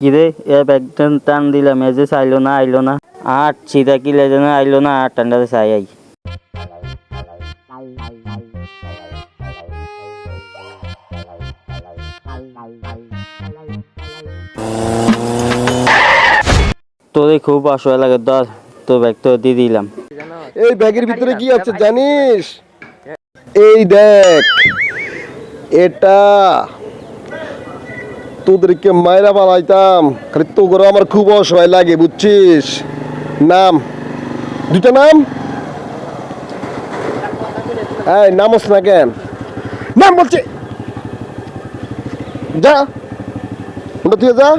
কিরে এ ব্যাগটা টান দিলাম, এ যে চাইলো না, আইলো না। আট চিদা কিলে যেন আইলো না, আর টান্ডাতে চাই আই। তোরে খুব অসহায় লাগে, ধর তোর ব্যাগ তো দিয়ে দিলাম। এই ব্যাগের ভিতরে কি আছে জানিস? এই দেখ, এটা তোদেরকে মায়েরা বানাইতাম, খালি তোগুলো আমার খুব অসহায় লাগে, বুঝছিস? নাম দুটা নাম, এই নামস না কেন? নাম বলছে, যা তুই যা।